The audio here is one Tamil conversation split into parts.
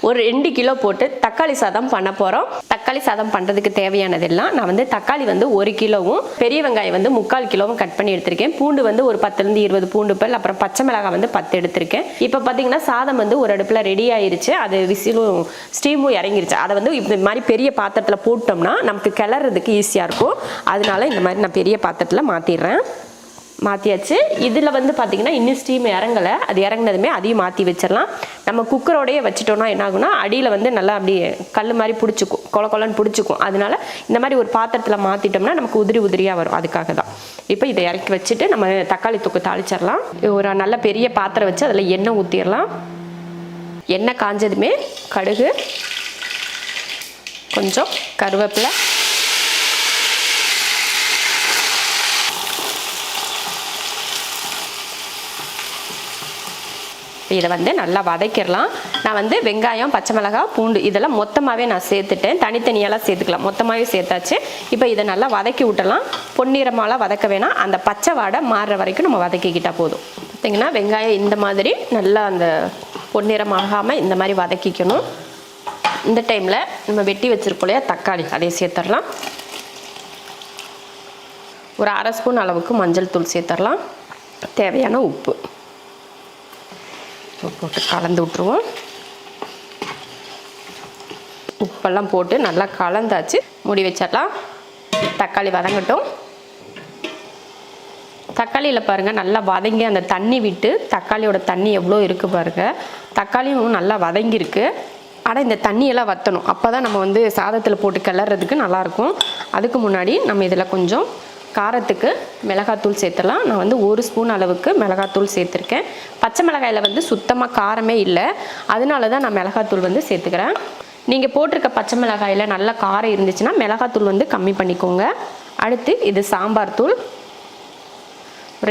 ஒரு 2 கிலோ போட்டு தக்காளி சாதம் பண்ண போகிறோம். தக்காளி சாதம் பண்ணுறதுக்கு தேவையானதெல்லாம் நான் வந்து தக்காளி வந்து 1 கிலோவும், பெரிய வெங்காயம் வந்து 3/4 கிலோவும் கட் பண்ணி எடுத்திருக்கேன். பூண்டு வந்து ஒரு 10லேருந்து 20 பூண்டு பல், அப்புறம் பச்சை மிளகாய் வந்து 10 எடுத்திருக்கேன். இப்போ பார்த்தீங்கன்னா சாதம் வந்து ஒரு அடுப்பில் ரெடி ஆயிருச்சு. அது விசிலும் ஸ்டீமும் இறங்கிருச்சு. அதை வந்து இந்த மாதிரி பெரிய பாத்திரத்தில் போட்டோம்னா நமக்கு கிளறதுக்கு ஈஸியாக இருக்கும். அதனால இந்த மாதிரி நான் பெரிய பாத்திரத்தில் மாற்றிடுறேன். மாற்றியாச்சு. இதில் வந்து பார்த்திங்கன்னா இன்னும் ஸ்டீம் இறங்கலை. அது இறங்கினதுமே அதையும் மாற்றி வச்சிடலாம். நம்ம குக்கரோடையே வச்சிட்டோம்னா என்ன ஆகுனா அடியில் வந்து நல்லா அப்படியே கல் மாதிரி பிடிச்சிக்கும், கொலன்னு பிடிச்சிக்கும். அதனால இந்த மாதிரி ஒரு பாத்திரத்தில் மாற்றிட்டோம்னா நமக்கு உதிரி உதிரியாக வரும். அதுக்காக தான். இப்போ இதை இறக்கி வச்சுட்டு நம்ம தக்காளி தொக்கு தாளிச்சிடலாம். ஒரு நல்ல பெரிய பாத்திரம் வச்சு அதில் எண்ணெய் ஊற்றிடலாம். எண்ணெய் காஞ்சதுமே கடுகு, கொஞ்சம் கருவேப்பிலை, இதை வந்து நல்லா வதக்கிடலாம். நான் வந்து வெங்காயம், பச்சை மிளகாய், பூண்டு இதெல்லாம் மொத்தமாகவே நான் சேர்த்துட்டேன். தனித்தனியெல்லாம் சேர்த்துக்கலாம். மொத்தமாகவே சேர்த்தாச்சு. இப்போ இதை நல்லா வதக்கி விட்டலாம். பொன்னிறமாலாம் வதக்க வேணாம். அந்த பச்சை வாடை மாறுற வரைக்கும் நம்ம வதக்கிக்கிட்டால் போதும். பார்த்திங்கன்னா வெங்காயம் இந்த மாதிரி நல்லா அந்த பொன்னிறமாகாமல் இந்த மாதிரி வதக்கிக்கணும். இந்த டைமில் நம்ம வெட்டி வச்சுருக்கோம் இல்லையா தக்காளி, அதை சேர்த்துடலாம். ஒரு 1/2 ஸ்பூன் அளவுக்கு மஞ்சள் தூள் சேர்த்துடலாம். தேவையான உப்பு போட்டு கலந்து விட்ருவோம். உப்பெல்லாம் போட்டு நல்லா கலந்தாச்சு. மூடி வச்சிடலாம். தக்காளி வதங்கட்டும். தக்காளியில் பாருங்கள் நல்லா வதங்கி அந்த தண்ணி விட்டு, தக்காளியோட தண்ணி எவ்வளோ இருக்குது பாருங்கள். தக்காளியும் நல்லா வதங்கியிருக்கு. ஆனால் இந்த தண்ணியெல்லாம் வற்றணும். அப்போ தான் நம்ம வந்து சாதத்தில் போட்டு கிளறதுக்கு நல்லாயிருக்கும். அதுக்கு முன்னாடி நம்ம இதில் கொஞ்சம் காரத்துக்கு மிளகாத்தூள் சேர்த்துடலாம். நான் வந்து 1 ஸ்பூன் அளவுக்கு மிளகாத்தூள் சேர்த்துருக்கேன். பச்சை மிளகாயில் வந்து சுத்தமாக காரமே இல்லை. அதனால தான் நான் மிளகாத்தூள் வந்து சேர்த்துக்கிறேன். நீங்கள் போட்டிருக்க பச்சை மிளகாயில் நல்லா காரம் இருந்துச்சுன்னா மிளகாத்தூள் வந்து கம்மி பண்ணிக்கோங்க. அடுத்து இது சாம்பார் தூள்,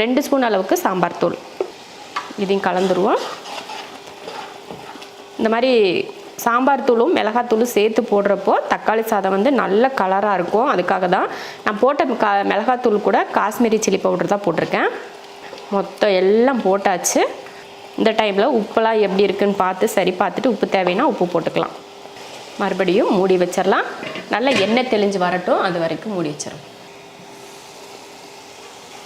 2 ஸ்பூன் அளவுக்கு சாம்பார் தூள். இதையும் கலந்துருவோம். இந்த மாதிரி சாம்பார் தூளும் மிளகாத்தூளும் சேர்த்து போடுறப்போ தக்காளி சாதம் வந்து நல்ல கலராக இருக்கும். அதுக்காக தான் நான் போட்ட மிளகாத்தூள் கூட காஷ்மீரி சில்லி பவுடர் தான் போட்டிருக்கேன். மொத்தம் எல்லாம் போட்டாச்சு. இந்த டைமில் உப்பெல்லாம் எப்படி இருக்குன்னு பார்த்து சரி பார்த்துட்டு உப்பு தேவைன்னா உப்பு போட்டுக்கலாம். மறுபடியும் மூடி வச்சிடலாம். நல்லா எண்ணெய் தெளிஞ்சு வரட்டும். அது வரைக்கும் மூடி வச்சிடலாம்.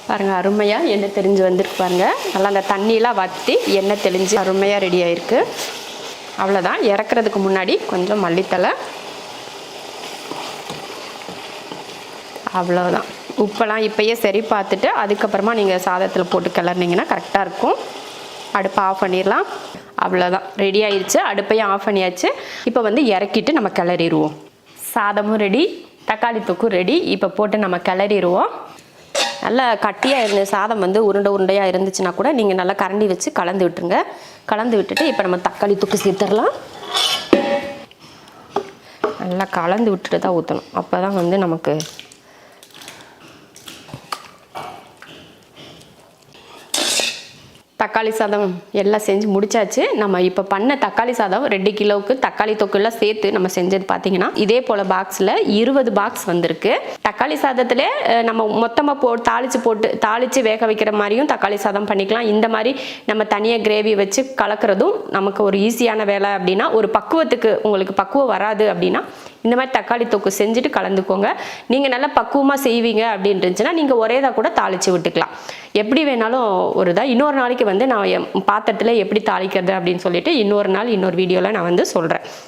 பாருங்கள் அருமையாக எண்ணெய் தெளிஞ்சு வந்துருக்கு பாருங்கள். நல்லா அந்த தண்ணியெலாம் வற்றி எண்ணெய் தெளிஞ்சு அருமையாக ரெடி ஆகிருக்கு. அவ்வளோதான். இறக்குறதுக்கு முன்னாடி கொஞ்சம் மல்லித்தலை, அவ்வளோதான். உப்பெல்லாம் இப்போயே சரி பார்த்துட்டு அதுக்கப்புறமா நீங்கள் சாதத்தில் போட்டு கிளறினீங்கன்னா கரெக்டாக இருக்கும். அடுப்பை ஆஃப் பண்ணிடலாம். அவ்வளோதான், ரெடி ஆயிடுச்சு. அடுப்பையும் ஆஃப் பண்ணியாச்சு. இப்போ வந்து இறக்கிட்டு நம்ம கிளறிடுவோம். சாதமும் ரெடி, தக்காளி தொக்கும் ரெடி. இப்போ போட்டு நம்ம கிளறிடுவோம். நல்லா கட்டியாக இருந்த சாதம் வந்து உருண்டையாக இருந்துச்சுன்னா கூட நீங்கள் நல்லா கரண்டி வச்சு கலந்து விட்டுருங்க. கலந்து விட்டுட்டு இப்போ நம்ம தக்காளி தொக்கு சேர்த்துடலாம். நல்லா கலந்து விட்டுட்டு தான் ஊற்றணும். அப்போ தான் வந்து நமக்கு தக்காளி சாதம் எல்லாம் செஞ்சு முடிச்சாச்சு. நம்ம இப்போ பண்ண தக்காளி சாதம் 2 கிலோவுக்கு தக்காளி தொக்குலாம் சேர்த்து நம்ம செஞ்சது பார்த்தீங்கன்னா இதே போல் பாக்ஸில் 20 பாக்ஸ் வந்திருக்கு. தக்காளி சாதத்தில் நம்ம மொத்தமாக தாளித்து வேக வைக்கிற மாதிரியும் தக்காளி சாதம் பண்ணிக்கலாம். இந்த மாதிரி நம்ம தனியாக கிரேவி வச்சு கலக்கிறதும் நமக்கு ஒரு ஈஸியான வேலை. அப்படின்னா ஒரு பக்குவத்துக்கு உங்களுக்கு பக்குவம் வராது அப்படின்னா இந்த மாதிரி தக்காளி தொக்கு செஞ்சுட்டு கலந்துக்கோங்க. நீங்கள் நல்லா பக்குவமாக செய்வீங்க அப்படின்னு இருந்துச்சுன்னா நீங்கள் ஒரேதாக கூட தாளித்து விட்டுக்கலாம். எப்படி வேணாலும் ஒரு இதாக. இன்னொரு நாளைக்கு வந்து நான் பாத்திரத்தில் எப்படி தாளிக்கிறது அப்படின்னு சொல்லிட்டு இன்னொரு நாள் இன்னொரு வீடியோவில் நான் வந்து சொல்கிறேன்.